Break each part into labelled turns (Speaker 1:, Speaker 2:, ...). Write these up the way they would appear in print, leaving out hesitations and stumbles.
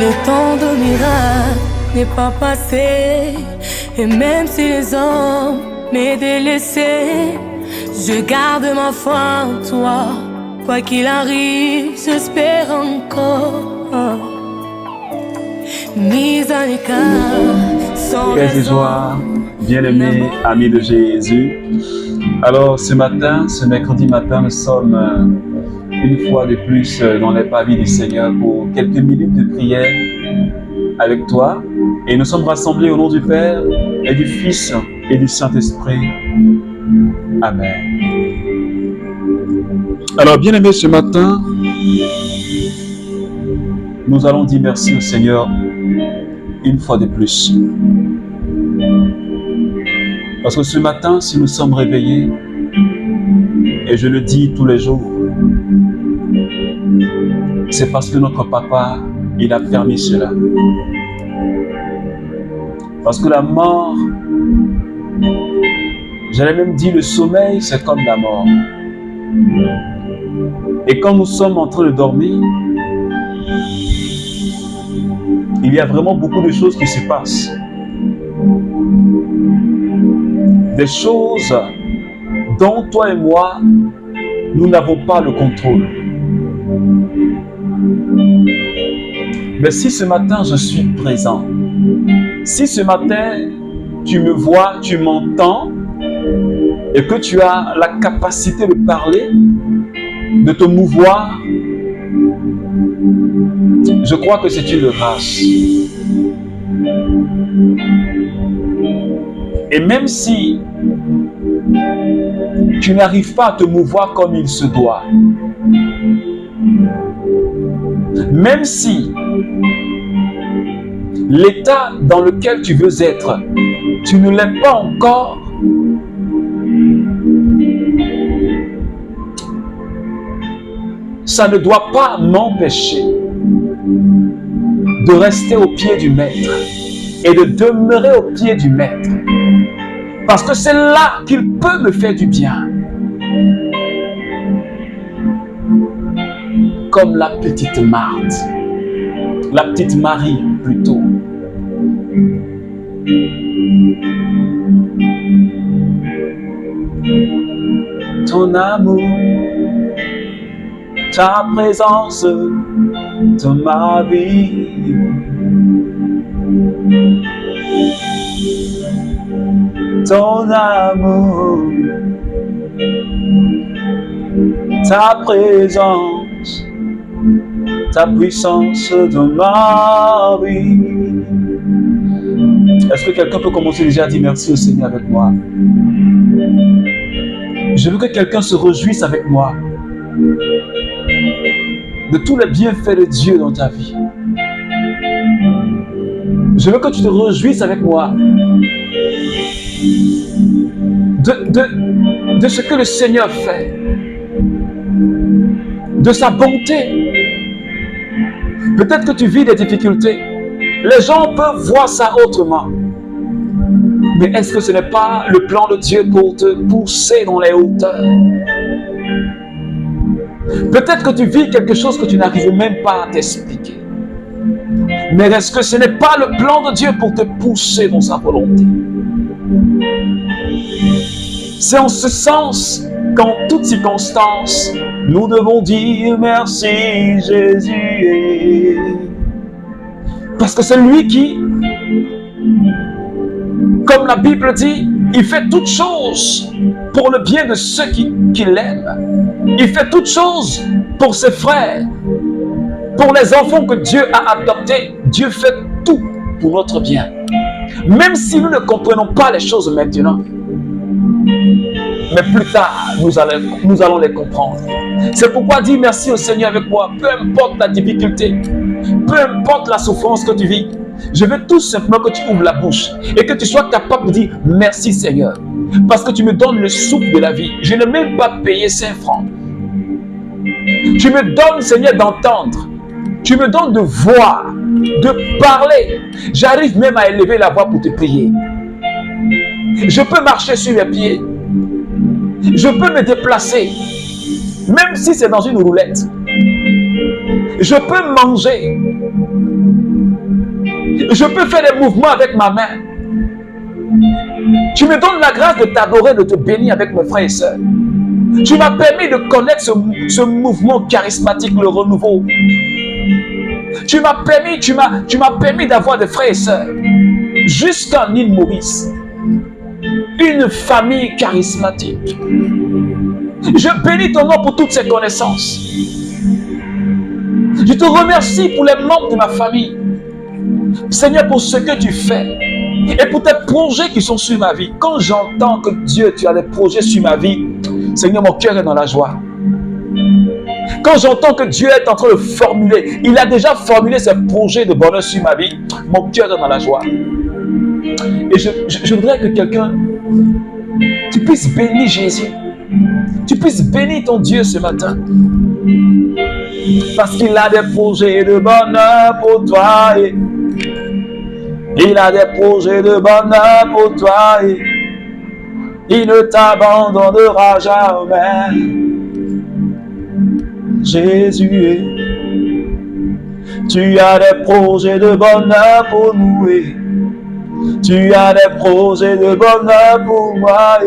Speaker 1: Le temps de miracle n'est pas passé, et même si les hommes m'aient délaissé, je garde ma foi en toi. Quoi qu'il arrive, j'espère encore. Mise à l'écart, sans
Speaker 2: Paix et joie, bien-aimés amis de Jésus. Alors ce matin, ce mercredi matin, nous sommes une fois de plus dans les pavis du Seigneur pour quelques minutes de prière avec toi. Et nous sommes rassemblés au nom du Père et du Fils et du Saint-Esprit. Amen. Alors bien-aimés, ce matin, nous allons dire merci au Seigneur une fois de plus. Parce que ce matin, si nous sommes réveillés, et je le dis tous les jours, c'est parce que notre Papa, il a permis cela. Parce que la mort, j'allais même dire le sommeil, c'est comme la mort. Et quand nous sommes en train de dormir, il y a vraiment beaucoup de choses qui se passent. Des choses dont toi et moi, nous n'avons pas le contrôle. Mais si ce matin je suis présent, si ce matin tu me vois, tu m'entends, et que tu as la capacité de parler, de te mouvoir, je crois que c'est une grâce. Et même si tu n'arrives pas à te mouvoir comme il se doit, même si l'état dans lequel tu veux être, tu ne l'aimes pas encore, ça ne doit pas m'empêcher de rester au pied du Maître et de demeurer au pied du Maître. Parce que c'est là qu'il peut me faire du bien. Comme la petite Marthe, la petite Marie plutôt. Ton amour, ta présence dans ma vie. Ton amour, ta présence, ta puissance dans ma vie. Est-ce que quelqu'un peut commencer déjà à dire merci au Seigneur avec moi? Je veux que quelqu'un se réjouisse avec moi de tous les bienfaits de Dieu dans ta vie. Je veux que tu te réjouisses avec moi de ce que le Seigneur fait, de sa bonté. Peut-être que tu vis des difficultés. Les gens peuvent voir ça autrement. Mais est-ce que ce n'est pas le plan de Dieu pour te pousser dans les hauteurs? Peut-être que tu vis quelque chose que tu n'arrives même pas à t'expliquer. Mais est-ce que ce n'est pas le plan de Dieu pour te pousser dans sa volonté? C'est en ce sens qu'en toutes circonstances, nous devons dire merci Jésus. Parce que c'est lui qui, comme la Bible dit, il fait toutes choses pour le bien de ceux qui l'aiment. Il fait toutes choses pour ses frères. Pour les enfants que Dieu a adoptés, Dieu fait tout pour notre bien. Même si nous ne comprenons pas les choses maintenant, mais plus tard, nous allons les comprendre. C'est pourquoi dis merci au Seigneur avec moi, peu importe la difficulté, peu importe la souffrance que tu vis. Je veux tout simplement que tu ouvres la bouche et que tu sois capable de dire merci Seigneur, parce que tu me donnes le souffle de la vie. Je n'ai même pas payé 5 francs. Tu me donnes, Seigneur, d'entendre. Tu me donnes de voir, de parler. J'arrive même à élever la voix pour te prier. Je peux marcher sur les pieds. Je peux me déplacer, même si c'est dans une roulette. Je peux manger. Je peux faire des mouvements avec ma main. Tu me donnes la grâce de t'adorer, de te bénir avec mes frères et sœurs. Tu m'as permis de connaître ce mouvement charismatique, le renouveau. Tu m'as permis d'avoir des frères et sœurs jusqu'en île Maurice. Une famille charismatique. Je bénis ton nom pour toutes ces connaissances. Je te remercie pour les membres de ma famille. Seigneur, pour ce que tu fais et pour tes projets qui sont sur ma vie. Quand j'entends que Dieu, tu as des projets sur ma vie, Seigneur, mon cœur est dans la joie. Quand j'entends que Dieu est en train de formuler, il a déjà formulé ses projets de bonheur sur ma vie, mon cœur est dans la joie. Et je voudrais que quelqu'un, tu puisses bénir Jésus. Tu puisses bénir ton Dieu ce matin. Parce qu'il a des projets de bonheur pour toi. Il a des projets de bonheur pour toi. Il ne t'abandonnera jamais. Jésus, tu as des projets de bonheur pour nous. Tu as des projets de bonheur pour moi.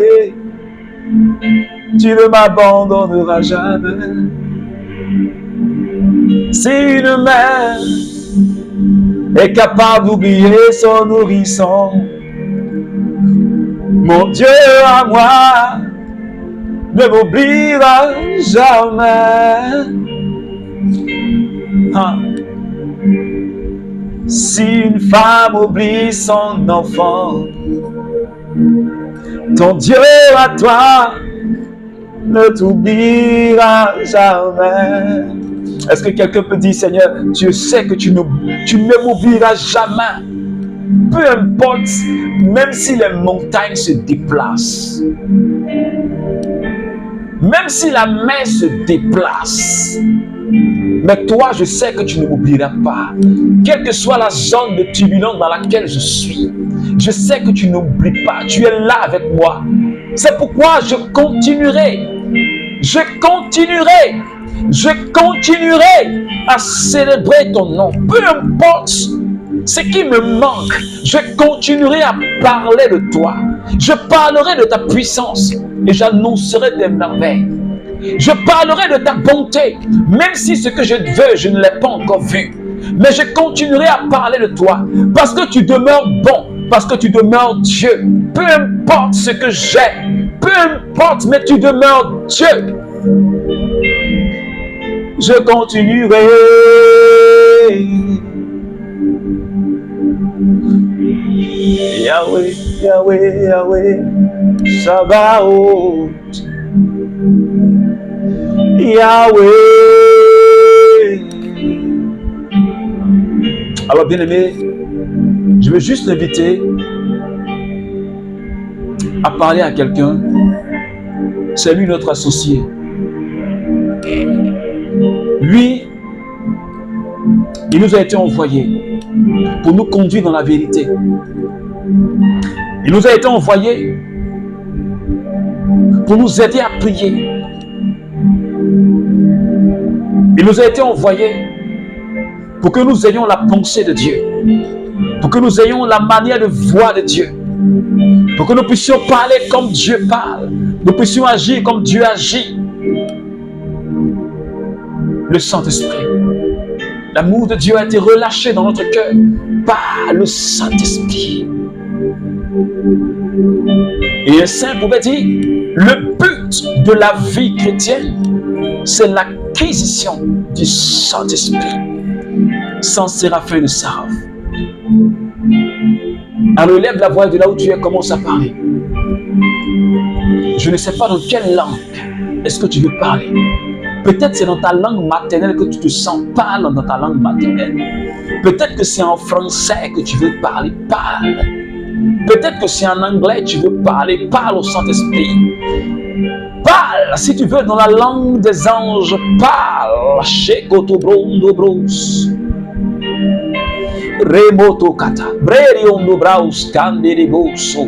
Speaker 2: Tu ne m'abandonneras jamais. Si une mère est capable d'oublier son nourrisson, mon Dieu à moi ne m'oubliera jamais. Si une femme oublie son enfant, ton Dieu à toi ne t'oubliera jamais. Est-ce que quelqu'un peut dire, Seigneur, tu sais que tu ne m'oublieras jamais. Peu importe, même si les montagnes se déplacent, même si la mer se déplace, mais toi, je sais que tu ne m'oublieras pas. Quelle que soit la zone de turbulence dans laquelle je suis, je sais que tu n'oublies pas. Tu es là avec moi. C'est pourquoi je continuerai à célébrer ton nom. Peu importe ce qui me manque, je continuerai à parler de toi. Je parlerai de ta puissance et j'annoncerai tes merveilles. Je parlerai de ta bonté, même si ce que je veux, je ne l'ai pas encore vu. Mais je continuerai à parler de toi, parce que tu demeures bon, parce que tu demeures Dieu. Peu importe ce que j'ai, peu importe, mais tu demeures Dieu. Je continuerai. Yahweh, Yahweh, Yahweh, Sabaoth. Yahweh. Alors bien aimé, je veux juste l'inviter à parler à quelqu'un. C'est lui notre associé. Lui, il nous a été envoyé pour nous conduire dans la vérité. Il nous a été envoyé pour nous aider à prier. Il nous a été envoyé pour que nous ayons la pensée de Dieu, pour que nous ayons la manière de voir de Dieu, pour que nous puissions parler comme Dieu parle, nous puissions agir comme Dieu agit. Le Saint-Esprit, l'amour de Dieu a été relâché dans notre cœur par le Saint-Esprit. Et un saint pouvait dire, le but de la vie chrétienne, c'est l'acquisition du Saint-Esprit. Sans Séraphin de Saraf. Alors élève la voix de là où tu es, commence à parler. Je ne sais pas dans quelle langue est-ce que tu veux parler. Peut-être c'est dans ta langue maternelle que tu te sens, parle dans ta langue maternelle. Peut-être que c'est en français que tu veux parler, parle. Peut-être que c'est en anglais que tu veux parler, parle au Saint-Esprit. Parle, si tu veux, dans la langue des anges, parle. Shekotobrondobrous. Remoto kata, breriondo braus kanderiboso.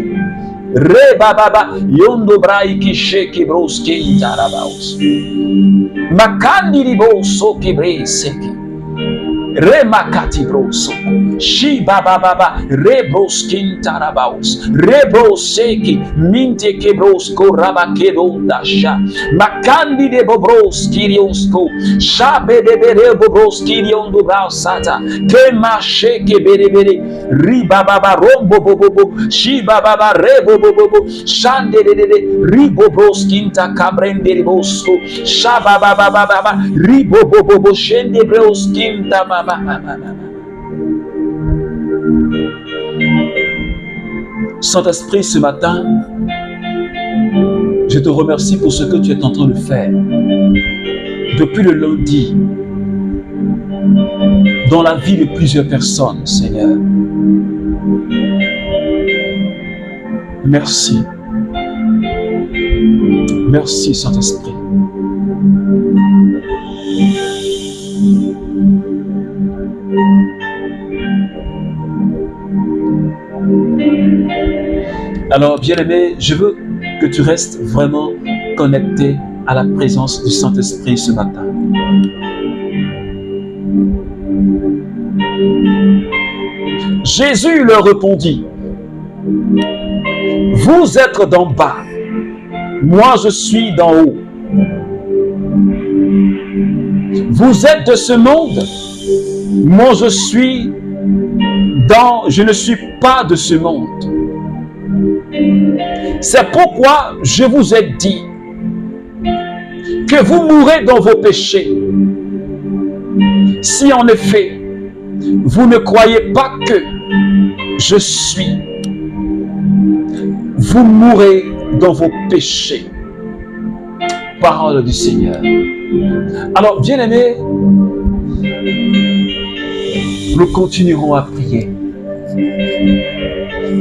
Speaker 2: Rebababa, yondo braiki sheki bros kintarabaus. Makandiriboso kibreseki. Remakati broso. Shiba baba. Rebros kintarabaus. Rebros seki. Minte kebros korabakedo dasha. Makandi de bobros kirionsko. Shabe de bere bobros kirion do brausata. Kema sheke bere bere. Riba baba rombo bobo. Shiba baba rebo bobo. Shande de ribo bros kinta kabrende ribosko. Shaba baba. Ribo bobo. Shende bros kinta mama. Saint-Esprit, ce matin, je te remercie pour ce que tu es en train de faire depuis le lundi dans la vie de plusieurs personnes, Seigneur. Merci. Merci, Saint-Esprit. Alors, bien-aimé, je veux que tu restes vraiment connecté à la présence du Saint-Esprit ce matin. Jésus leur répondit, « Vous êtes d'en bas, moi je suis d'en haut. Vous êtes de ce monde, moi je ne suis pas de ce monde. C'est pourquoi je vous ai dit que vous mourrez dans vos péchés. Si en effet, vous ne croyez pas que je suis, vous mourrez dans vos péchés. » Parole du Seigneur. Alors, bien-aimés, nous continuerons à prier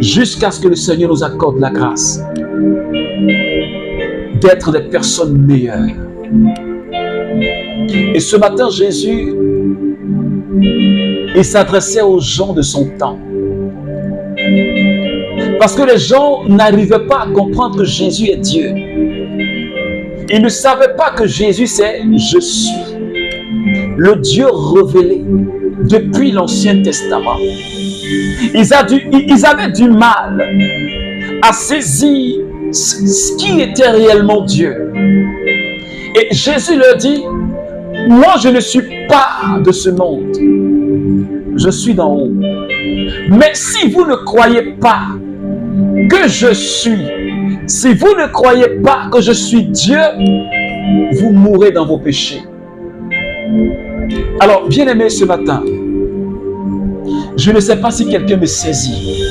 Speaker 2: jusqu'à ce que le Seigneur nous accorde la grâce d'être des personnes meilleures. Et ce matin, Jésus, il s'adressait aux gens de son temps. Parce que les gens n'arrivaient pas à comprendre que Jésus est Dieu. Ils ne savaient pas que Jésus c'est « Je suis », le Dieu révélé depuis l'Ancien Testament. Ils avaient du mal à saisir ce qui était réellement Dieu. Et Jésus leur dit, « Moi, je ne suis pas de ce monde. Je suis d'en haut. Mais si vous ne croyez pas que je suis, si vous ne croyez pas que je suis Dieu, vous mourrez dans vos péchés. » Alors, bien-aimé, ce matin, je ne sais pas si quelqu'un me saisit.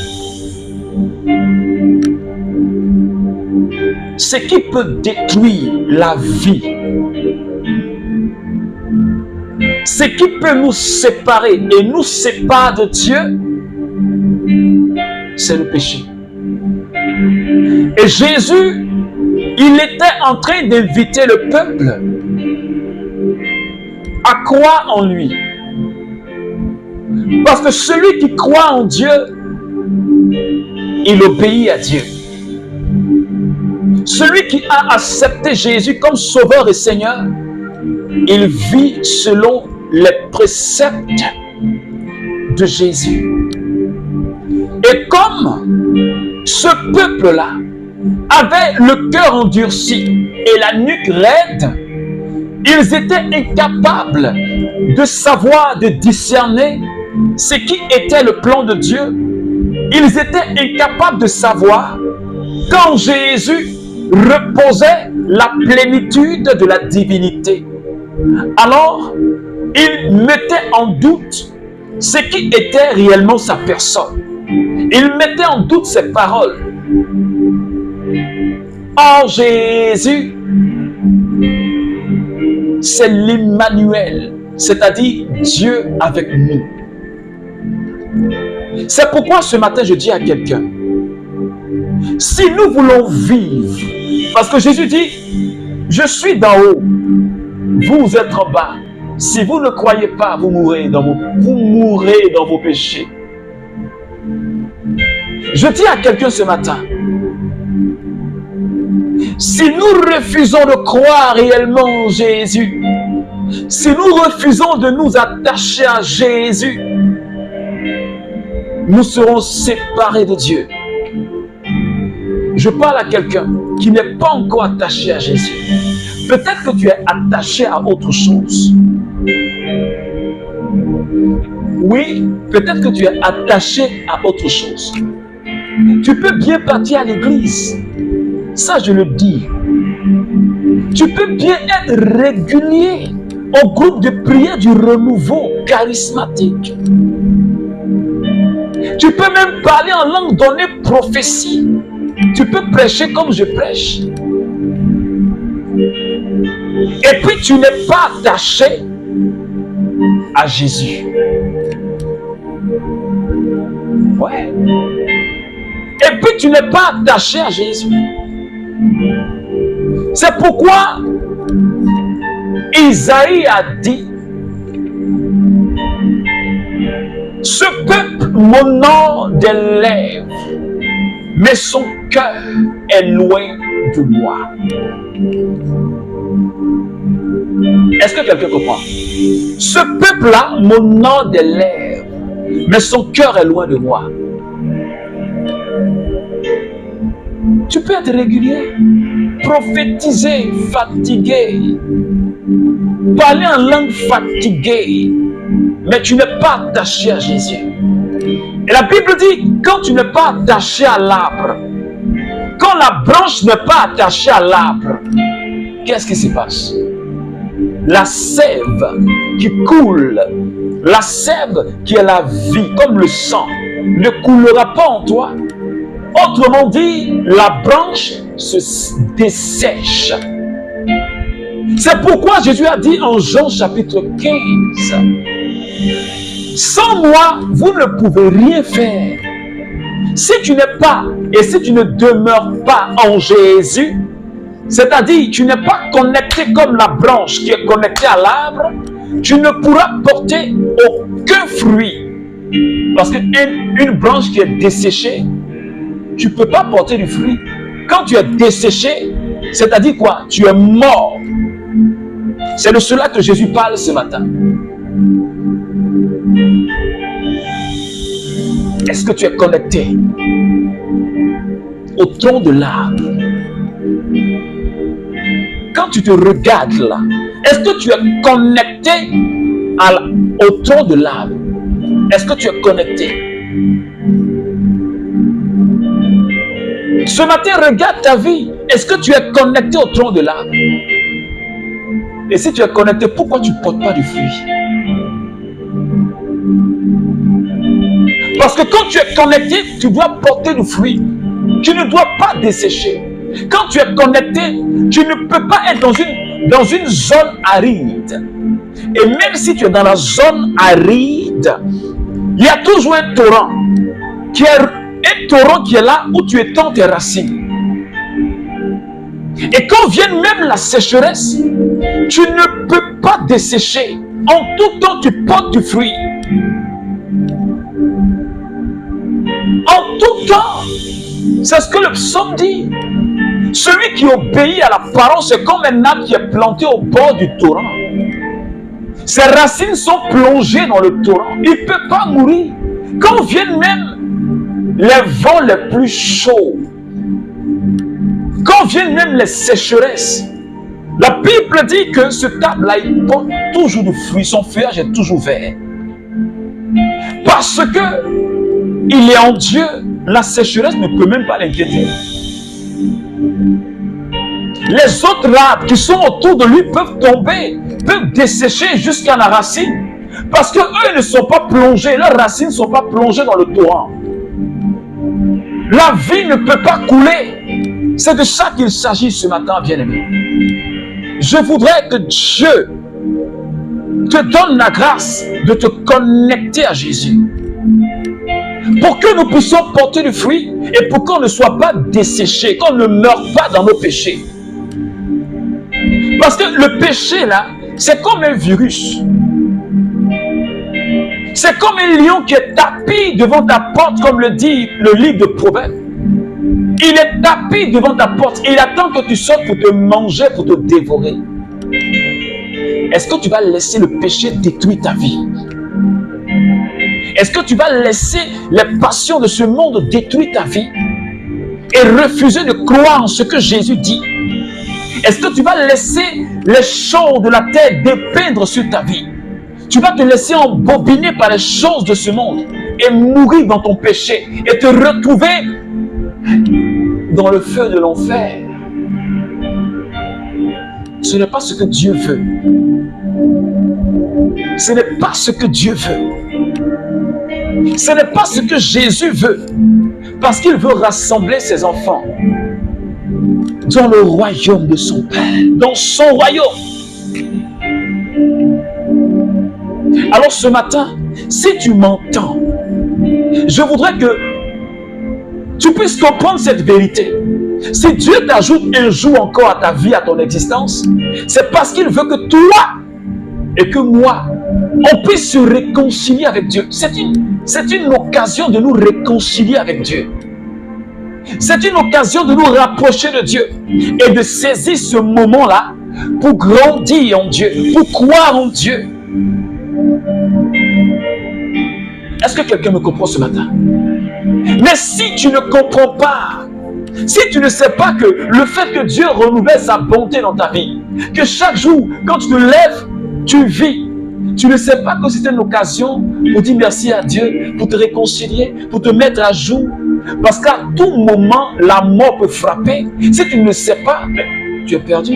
Speaker 2: Ce qui peut détruire la vie, ce qui peut nous séparer et nous sépare de Dieu, c'est le péché. Et Jésus, il était en train d'inviter le peuple à croire en lui. Parce que celui qui croit en Dieu, il obéit à Dieu. Celui qui a accepté Jésus comme Sauveur et Seigneur, il vit selon les préceptes de Jésus. Et comme ce peuple-là avait le cœur endurci et la nuque raide, ils étaient incapables de savoir, de discerner ce qui était le plan de Dieu. Ils étaient incapables de savoir quand Jésus reposait la plénitude de la divinité. Alors, ils mettaient en doute ce qui était réellement sa personne. Ils mettaient en doute ses paroles. Or, Jésus, c'est l'Emmanuel, c'est-à-dire Dieu avec nous. C'est pourquoi ce matin je dis à quelqu'un, si nous voulons vivre, parce que Jésus dit, je suis d'en haut, vous êtes en bas. Si vous ne croyez pas, vous mourrez dans vos péchés. Je dis à quelqu'un ce matin, si nous refusons de croire réellement en Jésus, Si nous refusons de nous attacher à Jésus, nous serons séparés de Dieu. Je parle à quelqu'un qui n'est pas encore attaché à Jésus. Peut-être que tu es attaché à autre chose. Oui, peut-être que tu es attaché à autre chose. Tu peux bien partir à l'église. Ça, je le dis. Tu peux bien être régulier au groupe de prière du renouveau charismatique. Tu peux même parler en langue, donner prophétie. Tu peux prêcher comme je prêche. Et puis tu n'es pas attaché à Jésus. Ouais. Et puis tu n'es pas attaché à Jésus. C'est pourquoi Isaïe a dit: ce peuple m'honore des lèvres, mais son cœur est loin de moi. Est-ce que quelqu'un comprend? Ce peuple-là m'honore des lèvres, mais son cœur est loin de moi. Tu peux être régulier, prophétiser, fatigué, parler en langue fatiguée, mais tu n'es pas attaché à Jésus. Et la Bible dit, quand tu n'es pas attaché à l'arbre, quand la branche n'est pas attachée à l'arbre, qu'est-ce qui se passe? La sève qui coule, la sève qui est la vie, comme le sang, ne coulera pas en toi. Autrement dit, la branche se dessèche. C'est pourquoi Jésus a dit en Jean chapitre 15, sans moi, vous ne pouvez rien faire. Si tu n'es pas et si tu ne demeures pas en Jésus, c'est-à-dire tu n'es pas connecté comme la branche qui est connectée à l'arbre, tu ne pourras porter aucun fruit. Parce qu'une branche qui est desséchée, tu ne peux pas porter du fruit. Quand tu es desséché, c'est-à-dire quoi? Tu es mort. C'est de cela que Jésus parle ce matin. Est-ce que tu es connecté au tronc de l'arbre? Quand tu te regardes là, est-ce que tu es connecté au tronc de l'arbre? Est-ce que tu es connecté? Ce matin, regarde ta vie. Est-ce que tu es connecté au tronc de l'arbre? Et si tu es connecté, pourquoi tu ne portes pas du fruit? Parce que quand tu es connecté, tu dois porter du fruit. Tu ne dois pas dessécher. Quand tu es connecté, tu ne peux pas être dans une zone aride. Et même si tu es dans la zone aride, il y a toujours un torrent qui est là où tu étends tes racines. Et quand vient même la sécheresse, tu ne peux pas dessécher. En tout temps, tu portes du fruit. En tout temps, c'est ce que le psaume dit. Celui qui obéit à la parole, c'est comme un arbre qui est planté au bord du torrent. Ses racines sont plongées dans le torrent. Il ne peut pas mourir. Quand viennent même les vents les plus chauds, quand viennent même les sécheresses, la Bible dit que ce arbre-là, il porte toujours du fruit. Son feuillage est toujours vert. Parce que il est en Dieu, la sécheresse ne peut même pas l'inquiéter. Les autres arbres qui sont autour de lui peuvent tomber, peuvent dessécher jusqu'à la racine. Parce qu'eux ne sont pas plongés, leurs racines ne sont pas plongées dans le torrent. La vie ne peut pas couler. C'est de ça qu'il s'agit ce matin, bien-aimé. Je voudrais que Dieu te donne la grâce de te connecter à Jésus. Pour que nous puissions porter du fruit et pour qu'on ne soit pas desséché, qu'on ne meure pas dans nos péchés. Parce que le péché là, c'est comme un virus. C'est comme un lion qui est tapis devant ta porte, comme le dit le livre de Proverbes. Il est tapis devant ta porte et il attend que tu sortes pour te manger, pour te dévorer. Est-ce que tu vas laisser le péché détruire ta vie? Est-ce que tu vas laisser les passions de ce monde détruire ta vie et refuser de croire en ce que Jésus dit? Est-ce que tu vas laisser les choses de la terre dépeindre sur ta vie? Tu vas te laisser embobiner par les choses de ce monde et mourir dans ton péché et te retrouver dans le feu de l'enfer. Ce n'est pas ce que Dieu veut. Ce n'est pas ce que Dieu veut. Ce n'est pas ce que Jésus veut. Parce qu'il veut rassembler ses enfants dans le royaume de son Père, dans son royaume. Alors ce matin, si tu m'entends, je voudrais que tu puisses comprendre cette vérité. Si Dieu t'ajoute un jour encore à ta vie, à ton existence, c'est parce qu'il veut que toi et que moi, on puisse se réconcilier avec Dieu. C'est une occasion de nous réconcilier avec Dieu. C'est une occasion de nous rapprocher de Dieu et de saisir ce moment-là pour grandir en Dieu, pour croire en Dieu. Est-ce que quelqu'un me comprend ce matin? Mais si tu ne comprends pas, si tu ne sais pas que le fait que Dieu renouvelle sa bonté dans ta vie, que chaque jour, quand tu te lèves, tu vis, tu ne sais pas que c'est une occasion pour dire merci à Dieu, pour te réconcilier, pour te mettre à jour. Parce qu'à tout moment, la mort peut frapper. Si tu ne le sais pas, tu es perdu.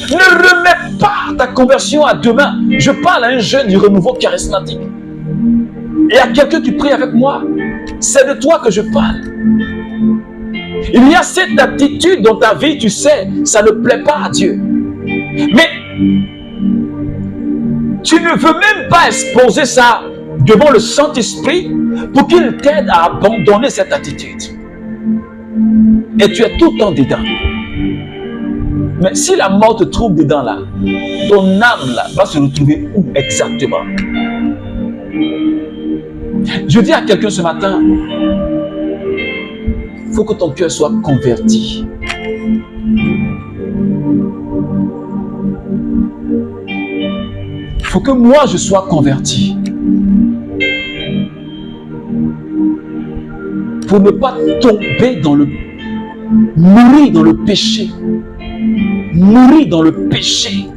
Speaker 2: Ne remets pas ta conversion à demain. Je parle à un jeune du renouveau charismatique. Et à quelqu'un qui prie avec moi. C'est de toi que je parle. Il y a cette attitude dans ta vie, tu sais, ça ne plaît pas à Dieu. Mais tu ne veux même pas exposer ça devant le Saint-Esprit pour qu'il t'aide à abandonner cette attitude. Et tu es tout le temps dedans. Mais si la mort te trouve dedans là, ton âme là va se retrouver où exactement? Je dis à quelqu'un ce matin, il faut que ton cœur soit converti. Il faut que moi je sois converti. Pour ne pas tomber dans le... mourir dans le péché. Mourir dans le péché.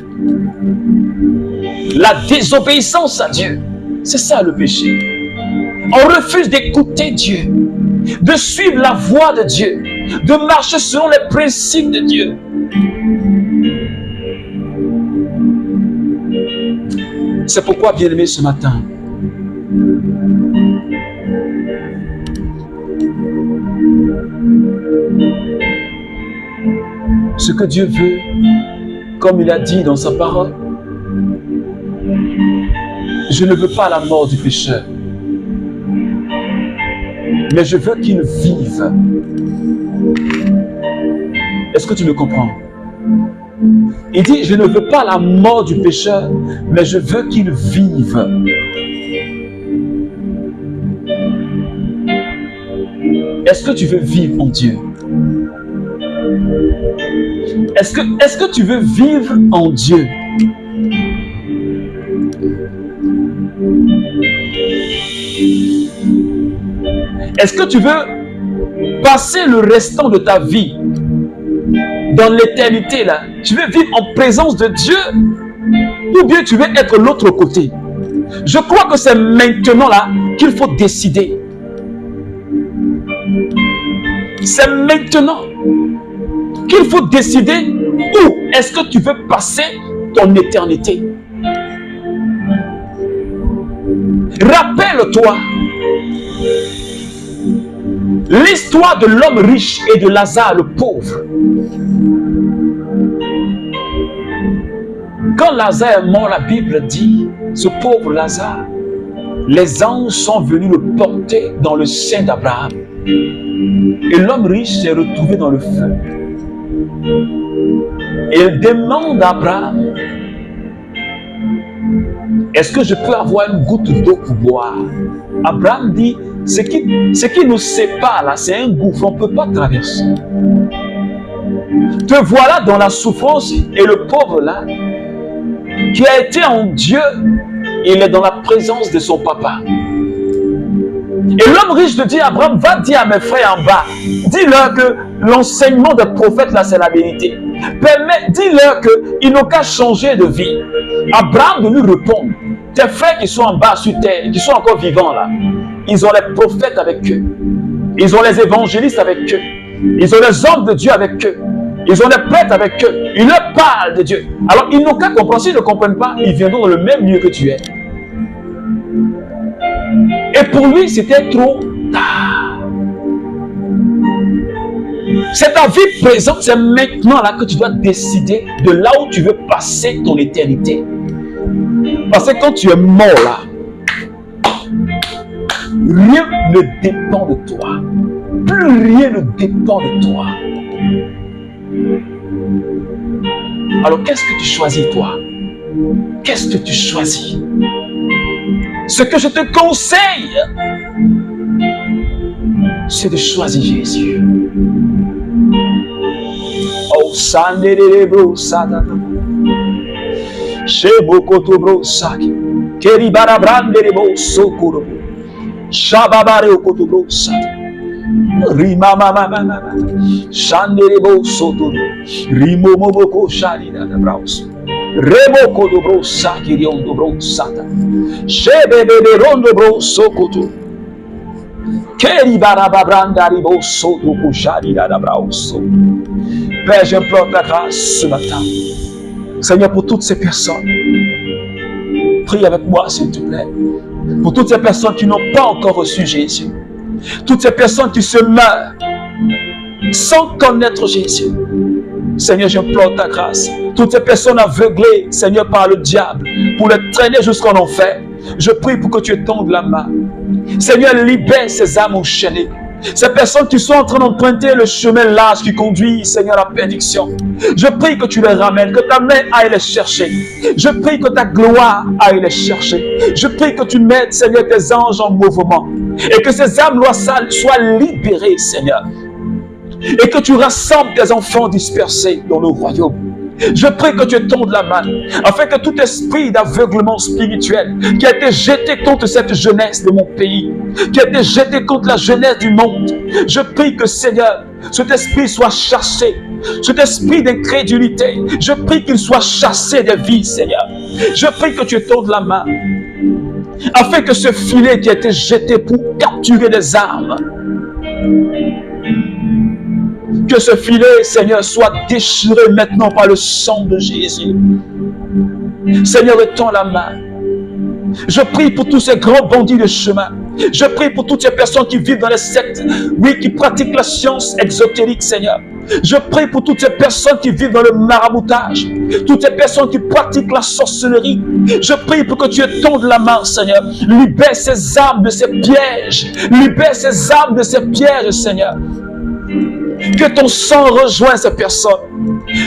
Speaker 2: La désobéissance à Dieu. C'est ça le péché. On refuse d'écouter Dieu, de suivre la voie de Dieu, de marcher selon les principes de Dieu. C'est pourquoi, bien-aimé, ce matin, ce que Dieu veut, comme il a dit dans sa parole, je ne veux pas la mort du pécheur, mais je veux qu'il vive. Est-ce que tu me comprends? Il dit, je ne veux pas la mort du pécheur, mais je veux qu'il vive. Est-ce que tu veux vivre en Dieu? Est-ce que tu veux vivre en Dieu? Est-ce que tu veux passer le restant de ta vie dans l'éternité là? Tu veux vivre en présence de Dieu? Ou bien tu veux être l'autre côté? Je crois que c'est maintenant là qu'il faut décider. C'est maintenant qu'il faut décider où est-ce que tu veux passer ton éternité. Rappelle-toi l'histoire de l'homme riche et de Lazare le pauvre. Quand Lazare est mort, la Bible dit, ce pauvre Lazare, les anges sont venus le porter dans le sein d'Abraham. Et l'homme riche s'est retrouvé dans le feu. Et il demande à Abraham, est-ce que je peux avoir une goutte d'eau pour boire? Abraham dit, ce qui nous sépare là, c'est un gouffre, on ne peut pas traverser. Te voilà dans la souffrance et le pauvre là, qui a été en Dieu, il est dans la présence de son papa. Et l'homme riche te dit, Abraham, va dire à mes frères en bas, dis-leur que l'enseignement des prophètes là, c'est la vérité. Dis-leur qu'ils n'ont qu'à changer de vie. Abraham de lui répondre, tes frères qui sont en bas sur terre, qui sont encore vivants là, ils ont les prophètes avec eux. Ils ont les évangélistes avec eux. Ils ont les hommes de Dieu avec eux. Ils ont les prêtres avec eux. Ils leur parlent de Dieu. Alors ils n'ont qu'à comprendre. S'ils ne comprennent pas, ils viendront dans le même lieu que tu es. Et pour lui, c'était trop tard. C'est ta vie présente, c'est maintenant là que tu dois décider de là où tu veux passer ton éternité. Parce que quand tu es mort là, rien ne dépend de toi. Plus rien ne dépend de toi. Alors qu'est-ce que tu choisis toi? Qu'est-ce que tu choisis? Ce que je te conseille, c'est de choisir Jésus. Oh, Sanderebro Sadana. Shebokotobro Saki. Keribarabrandebo Sokoro. Shababare Okotobro Saki. Rimamamamama. Shanderebo Soto. Rimomoboko Sharida Braus. Remoko dobro Saki Riondo Bro Sata. Shebebe Rondo Bro Sokoto. Père, j'implore ta grâce ce matin. Seigneur, pour toutes ces personnes, prie avec moi s'il te plaît. Pour toutes ces personnes qui n'ont pas encore reçu Jésus. Toutes ces personnes qui se meurent sans connaître Jésus. Seigneur, j'implore ta grâce. Toutes ces personnes aveuglées, Seigneur, par le diable, pour les traîner jusqu'en enfer. Je prie pour que tu étendes la main. Seigneur, libère ces âmes enchaînées. Ces personnes qui sont en train d'emprunter le chemin large qui conduit, Seigneur, à la perdition. Je prie que tu les ramènes, que ta main aille les chercher. Je prie que ta gloire aille les chercher. Je prie que tu mettes, Seigneur, tes anges en mouvement. Et que ces âmes soient libérées, Seigneur. Et que tu rassembles tes enfants dispersés dans le royaume. Je prie que tu étendes la main, afin que tout esprit d'aveuglement spirituel qui a été jeté contre cette jeunesse de mon pays, qui a été jeté contre la jeunesse du monde, je prie que, Seigneur, cet esprit soit chassé, cet esprit d'incrédulité, je prie qu'il soit chassé des vies, Seigneur. Je prie que tu étendes la main, afin que ce filet qui a été jeté pour capturer des âmes, que ce filet, Seigneur, soit déchiré maintenant par le sang de Jésus. Seigneur, étends la main. Je prie pour tous ces grands bandits de chemin. Je prie pour toutes ces personnes qui vivent dans les sectes, oui, qui pratiquent la science exotérique, Seigneur. Je prie pour toutes ces personnes qui vivent dans le maraboutage, toutes ces personnes qui pratiquent la sorcellerie. Je prie pour que tu étendes la main, Seigneur. Libère ces âmes de ces pièges. Libère ces âmes de ces pièges, Seigneur. Que ton sang rejoigne ces personnes.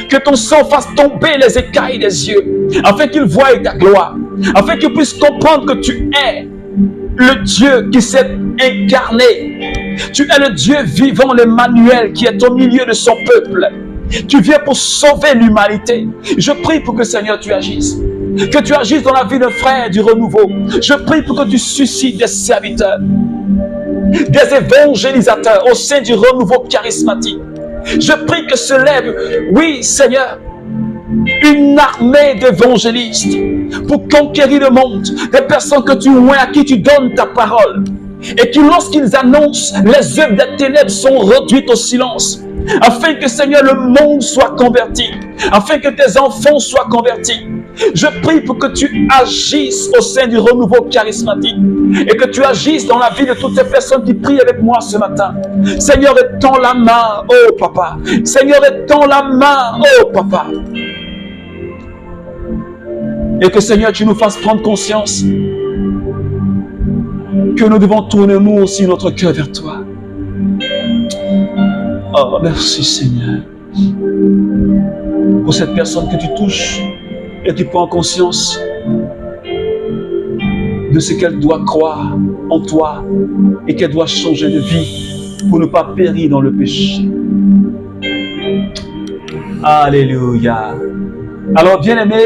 Speaker 2: Que ton sang fasse tomber les écailles des yeux, afin qu'ils voient ta gloire, afin qu'ils puissent comprendre que tu es le Dieu qui s'est incarné. Tu es le Dieu vivant, l'Emmanuel, qui est au milieu de son peuple. Tu viens pour sauver l'humanité. Je prie pour que, Seigneur, tu agisses. Que tu agisses dans la vie d'un frère du renouveau. Je prie pour que tu suscites des serviteurs, des évangélisateurs au sein du renouveau charismatique. Je prie que se lève, oui, Seigneur, une armée d'évangélistes pour conquérir le monde. Des personnes que tu oins, à qui tu donnes ta parole. Et qui, lorsqu'ils annoncent, les œuvres des ténèbres sont réduites au silence. Afin que, Seigneur, le monde soit converti. Afin que tes enfants soient convertis. Je prie pour que tu agisses au sein du renouveau charismatique. Et que tu agisses dans la vie de toutes ces personnes qui prient avec moi ce matin. Seigneur, étends la main, oh Papa. Seigneur, étends la main, oh Papa. Et que, Seigneur, tu nous fasses prendre conscience que nous devons tourner nous aussi notre cœur vers toi. Oh, merci Seigneur pour cette personne que tu touches et tu prends conscience de ce qu'elle doit croire en toi et qu'elle doit changer de vie pour ne pas périr dans le péché. Alléluia. Alors, bien-aimé,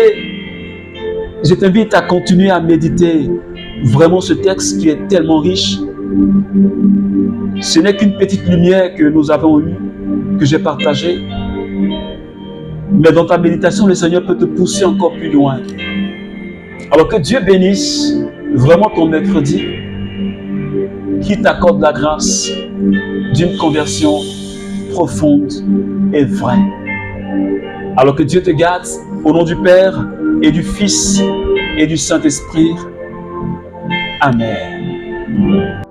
Speaker 2: je t'invite à continuer à méditer vraiment ce texte qui est tellement riche. Ce n'est qu'une petite lumière que nous avons eue, que j'ai partagée. Mais dans ta méditation, le Seigneur peut te pousser encore plus loin. Alors que Dieu bénisse vraiment ton mercredi, qu'il t'accorde la grâce d'une conversion profonde et vraie. Alors que Dieu te garde au nom du Père et du Fils et du Saint-Esprit. Amen.